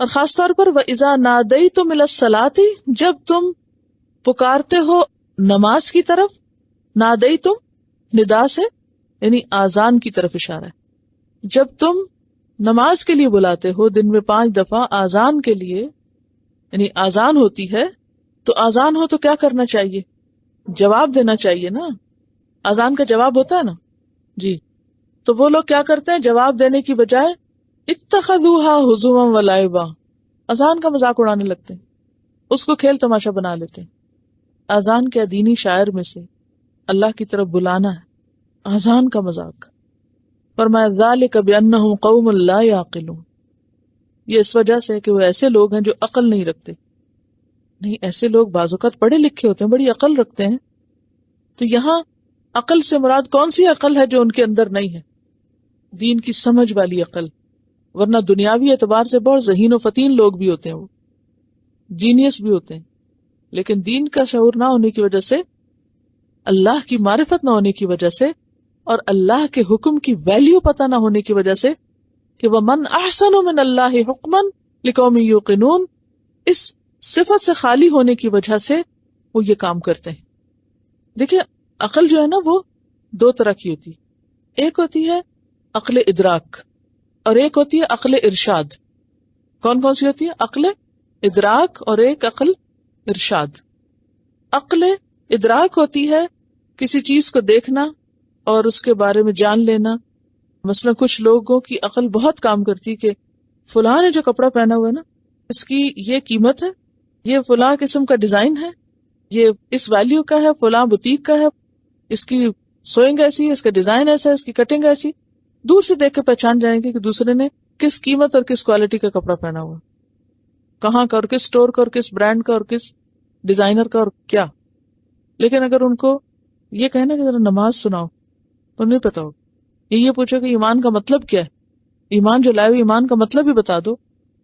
اور خاص طور پر وَإِذَا نَادَيْتُمْ إِلَى الصَّلَاةِ، جب تم پکارتے ہو نماز کی طرف. نادیتم ندا سے یعنی آذان کی طرف اشارہ ہے. جب تم نماز کے لیے بلاتے ہو دن میں 5 دفعہ آذان کے لیے، یعنی آذان ہوتی ہے، تو آذان ہو تو کیا کرنا چاہیے؟ جواب دینا چاہیے نا. آذان کا جواب ہوتا ہے نا جی. تو وہ لوگ کیا کرتے ہیں؟ جواب دینے کی بجائے اتخذوها ہزوا ولعبا، اذان کا مذاق اڑانے لگتے ہیں، اس کو کھیل تماشا بنا لیتے ہیں. اذان کے دینی شاعر میں سے اللہ کی طرف بلانا ہے، اذان کا مذاق. فرمایا ذالک بانہم قوم لا یعقلون، یہ اس وجہ سے کہ وہ ایسے لوگ ہیں جو عقل نہیں رکھتے. نہیں، ایسے لوگ بعض اوقات پڑھے لکھے ہوتے ہیں، بڑی عقل رکھتے ہیں. تو یہاں عقل سے مراد کون سی عقل ہے جو ان کے اندر نہیں ہے؟ دین کی سمجھ والی عقل. ورنہ دنیاوی اعتبار سے بہت ذہین و فتین لوگ بھی ہوتے ہیں، وہ جینیس بھی ہوتے ہیں، لیکن دین کا شعور نہ ہونے کی وجہ سے، اللہ کی معرفت نہ ہونے کی وجہ سے، اور اللہ کے حکم کی ویلیو پتہ نہ ہونے کی وجہ سے کہ وَمَنْ أَحْسَنُ مِنَ اللَّهِ حُكْمًا لِقَوْمٍ يُوقِنُونَ، اس صفت سے خالی ہونے کی وجہ سے وہ یہ کام کرتے ہیں. دیکھیں عقل جو ہے نا وہ 2 طرح کی ہوتی ہے. ایک ہوتی ہے عقل ادراک اور ایک ہوتی ہے عقل ارشاد. کون کون سی ہوتی ہے؟ عقل ادراک اور ایک عقل ارشاد. عقل ادراک ہوتی ہے کسی چیز کو دیکھنا اور اس کے بارے میں جان لینا. مثلا کچھ لوگوں کی عقل بہت کام کرتی کہ فلاں نے جو کپڑا پہنا ہوا ہے نا، اس کی یہ قیمت ہے، یہ فلاں قسم کا ڈیزائن ہے، یہ اس ویلیو کا ہے، فلاں بوتیک کا ہے، اس کی سوئنگ ایسی ہے، اس کا ڈیزائن ایسا ہے، اس کی کٹنگ ایسی. دور سے دیکھ کے پہچان جائیں گے کہ دوسرے نے کس قیمت اور کس کوالٹی کا کپڑا پہنا ہوا، کہاں کا اور کس سٹور کا اور کس برانڈ کا اور کس ڈیزائنر کا اور کیا. لیکن اگر ان کو یہ کہنا کہ ذرا نماز سناؤ تو نہیں پتا ہوگا. یہ پوچھو کہ ایمان کا مطلب کیا ہے، ایمان جو لائے ہوئے ایمان کا مطلب ہی بتا دو،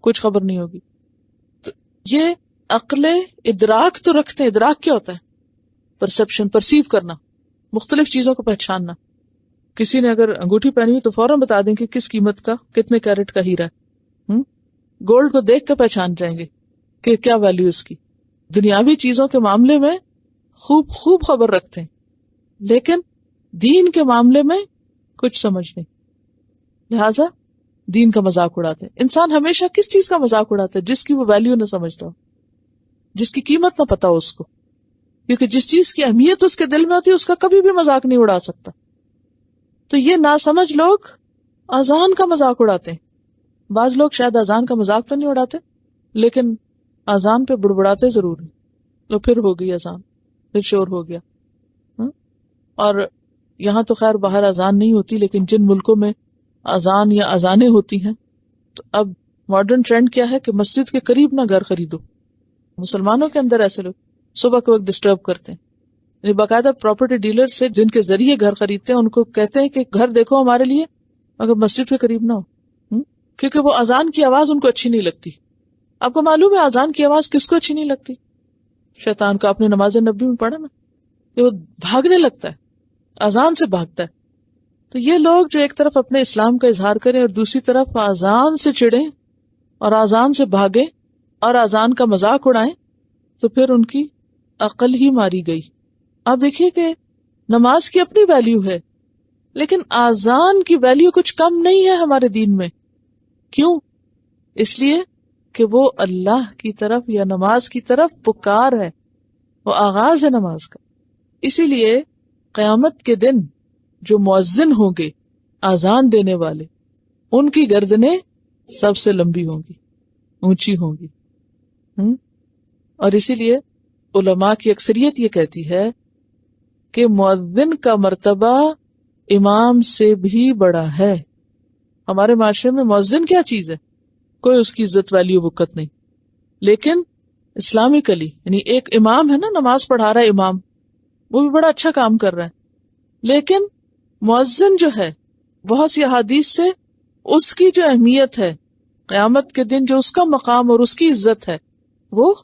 کچھ خبر نہیں ہوگی. تو یہ عقل ادراک تو رکھتے ہیں. ادراک کیا ہوتا ہے؟ پرسپشن، پرسیو کرنا، مختلف چیزوں کو پہچاننا. کسی نے اگر انگوٹھی پہنی ہوئی تو فوراً بتا دیں کہ کس قیمت کا، کتنے کیرٹ کا ہیرا ہے. گولڈ کو دیکھ کے پہچان جائیں گے کہ کیا ویلیو اس کی. دنیاوی چیزوں کے معاملے میں خوب خبر رکھتے ہیں، لیکن دین کے معاملے میں کچھ سمجھ نہیں، لہذا دین کا مذاق اڑاتے ہیں. انسان ہمیشہ کس چیز کا مذاق اڑاتا ہے؟ جس کی وہ ویلیو نہ سمجھتا ہو، جس کی قیمت نہ پتا ہو اس کو. کیونکہ جس چیز کی اہمیت اس کے دل میں ہوتی ہے اس کا کبھی بھی مذاق نہیں اڑا سکتا. تو یہ ناسمجھ لوگ اذان کا مذاق اڑاتے ہیں. بعض لوگ شاید اذان کا مذاق تو نہیں اڑاتے، لیکن اذان پہ بڑبڑاتے ضرور ہیں. تو پھر ہو گئی اذان، پھر شور ہو گیا. اور یہاں تو خیر باہر اذان نہیں ہوتی، لیکن جن ملکوں میں اذان یا اذانیں ہوتی ہیں، تو اب ماڈرن ٹرینڈ کیا ہے کہ مسجد کے قریب نہ گھر خریدو. مسلمانوں کے اندر ایسے لوگ صبح کے وقت ڈسٹرب کرتے ہیں. یعنی باقاعدہ پراپرٹی ڈیلر سے جن کے ذریعے گھر خریدتے ہیں ان کو کہتے ہیں کہ گھر دیکھو ہمارے لیے مگر مسجد کے قریب نہ ہو، کیونکہ وہ اذان کی آواز ان کو اچھی نہیں لگتی. آپ کو معلوم ہے اذان کی آواز کس کو اچھی نہیں لگتی؟ شیطان کو. آپ نے نماز نبی میں پڑھا نا کہ وہ بھاگنے لگتا ہے، اذان سے بھاگتا ہے. تو یہ لوگ جو ایک طرف اپنے اسلام کا اظہار کریں اور دوسری طرف اذان سے چڑھیں اور اذان سے بھاگیں اور اذان کا مذاق اڑائیں، تو پھر ان کی عقل ہی ماری گئی. آپ دیکھیے کہ نماز کی اپنی ویلیو ہے، لیکن اذان کی ویلیو کچھ کم نہیں ہے ہمارے دین میں. کیوں؟ اس لیے کہ وہ اللہ کی طرف یا نماز کی طرف پکار ہے، وہ آغاز ہے نماز کا. اسی لیے قیامت کے دن جو مؤذن ہوں گے، اذان دینے والے، ان کی گردنیں سب سے لمبی ہوں گی، اونچی ہوں گی. اور اسی لیے علماء کی اکثریت یہ کہتی ہے کہ مؤذن کا مرتبہ امام سے بھی بڑا ہے. ہمارے معاشرے میں مؤذن کیا چیز ہے؟ کوئی اس کی عزت ویلیو وقت نہیں. لیکن اسلامکلی یعنی ایک امام ہے نا، نماز پڑھا رہا ہے امام، وہ بھی بڑا اچھا کام کر رہا ہے. لیکن مؤذن جو ہے، بہت سی احادیث سے اس کی جو اہمیت ہے قیامت کے دن، جو اس کا مقام اور اس کی عزت ہے، وہ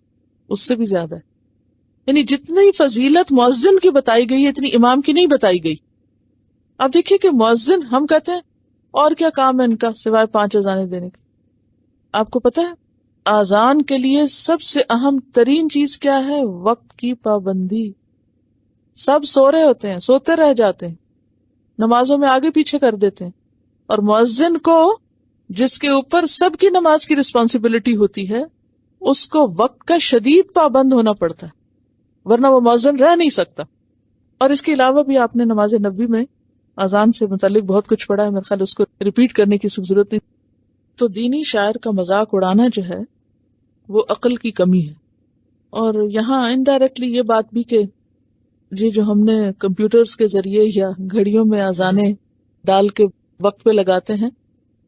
اس سے بھی زیادہ ہے. یعنی جتنی فضیلت مؤذن کی بتائی گئی ہے اتنی امام کی نہیں بتائی گئی. اب دیکھیے کہ مؤذن، ہم کہتے ہیں اور کیا کام ہے ان کا سوائے 5 اذانیں دینے کے. آپ کو پتا ہے آذان کے لیے سب سے اہم ترین چیز کیا ہے؟ وقت کی پابندی. سب سو رہے ہوتے ہیں، سوتے رہ جاتے ہیں، نمازوں میں آگے پیچھے کر دیتے ہیں، اور مؤذن کو جس کے اوپر سب کی نماز کی رسپانسبلٹی ہوتی ہے اس کو وقت کا شدید پابند ہونا پڑتا ہے، ورنہ وہ مؤذن رہ نہیں سکتا. اور اس کے علاوہ بھی آپ نے نماز نبوی میں اذان سے متعلق بہت کچھ پڑھا ہے، میرے خیال اس کو ریپیٹ کرنے کی ضرورت نہیں. تو دینی شاعر کا مذاق اڑانا جو ہے وہ عقل کی کمی ہے. اور یہاں انڈائریکٹلی یہ بات بھی کہ جی جو ہم نے کمپیوٹرز کے ذریعے یا گھڑیوں میں اذانیں ڈال کے وقت پہ لگاتے ہیں،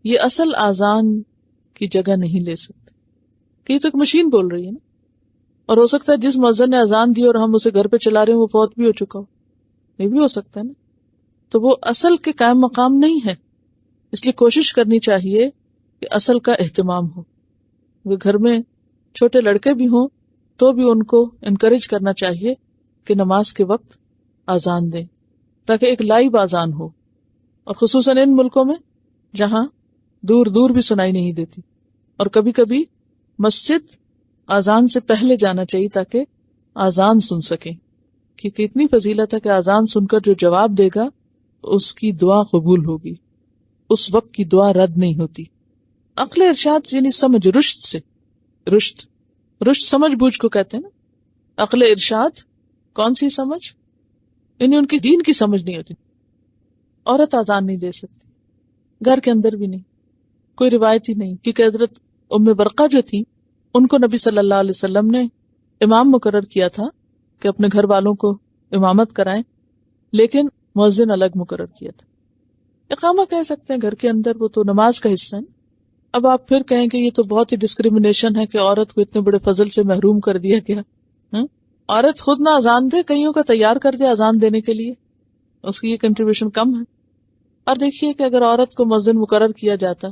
یہ اصل اذان کی جگہ نہیں لے سکتے، کہ یہ تو ایک مشین بول رہی ہے نا. اور ہو سکتا ہے جس مؤذن نے اذان دی اور ہم اسے گھر پہ چلا رہے ہیں وہ فوت بھی ہو چکا ہو، یہ بھی ہو سکتا ہے نا. تو وہ اصل کے قائم مقام نہیں ہے. اس لیے کوشش کرنی چاہیے کہ اصل کا اہتمام ہو. وہ گھر میں چھوٹے لڑکے بھی ہوں تو بھی ان کو انکریج کرنا چاہیے کہ نماز کے وقت اذان دیں، تاکہ ایک لائیو اذان ہو. اور خصوصاً ان ملکوں میں جہاں دور دور بھی سنائی نہیں دیتی، اور کبھی کبھی مسجد اذان سے پہلے جانا چاہیے تاکہ اذان سن سکیں، کیونکہ اتنی فضیلت ہے کہ اذان سن کر جو جواب دے گا اس کی دعا قبول ہوگی، اس وقت کی دعا رد نہیں ہوتی. عقل ارشاد یعنی سمجھ، رشد سے رشد سمجھ بوجھ کو کہتے ہیں نا. عقل ارشاد کون سی سمجھ؟ یعنی ان کی دین کی سمجھ نہیں ہوتی. عورت اذان نہیں دے سکتی، گھر کے اندر بھی نہیں، کوئی روایت ہی نہیں، کیونکہ حضرت ام برقہ جو تھی ان کو نبی صلی اللہ علیہ وسلم نے امام مقرر کیا تھا کہ اپنے گھر والوں کو امامت کرائیں، لیکن مؤذن الگ مقرر کیا تھا. اقامہ کہہ سکتے ہیں گھر کے اندر، وہ تو نماز کا حصہ ہے. اب آپ پھر کہیں کہ یہ تو بہت ہی ڈسکریمنیشن ہے کہ عورت کو اتنے بڑے فضل سے محروم کر دیا گیا. عورت خود نہ اذان دے، کئیوں کا تیار کر دے اذان دینے کے لیے، اس کی یہ کنٹریبیوشن کم ہے. اور دیکھیے کہ اگر عورت کو مؤذن مقرر کیا جاتا،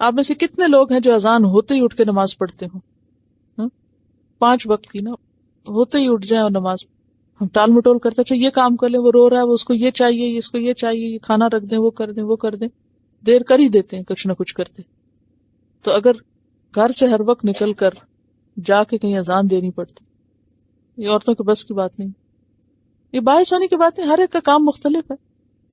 آپ میں سے کتنے لوگ ہیں جو اذان ہوتے ہی اٹھ کے نماز پڑھتے ہوں؟ 5 وقت کی نا، ہوتے ہی اٹھ جائیں اور نماز. ہم ٹال مٹول کرتے اچھا یہ کام کر لیں، وہ رو رہا ہے، وہ اس کو یہ چاہیے، اس کو یہ چاہیے، یہ کھانا رکھ دیں، وہ کر دیں، وہ کر دیں، دیر کر ہی دیتے ہیں کچھ نہ کچھ کرتے. تو اگر گھر سے ہر وقت نکل کر جا کے کہیں اذان دینی پڑتی، یہ عورتوں کے بس کی بات نہیں. یہ باعث ہونے کی بات نہیں، ہر ایک کا کام مختلف ہے.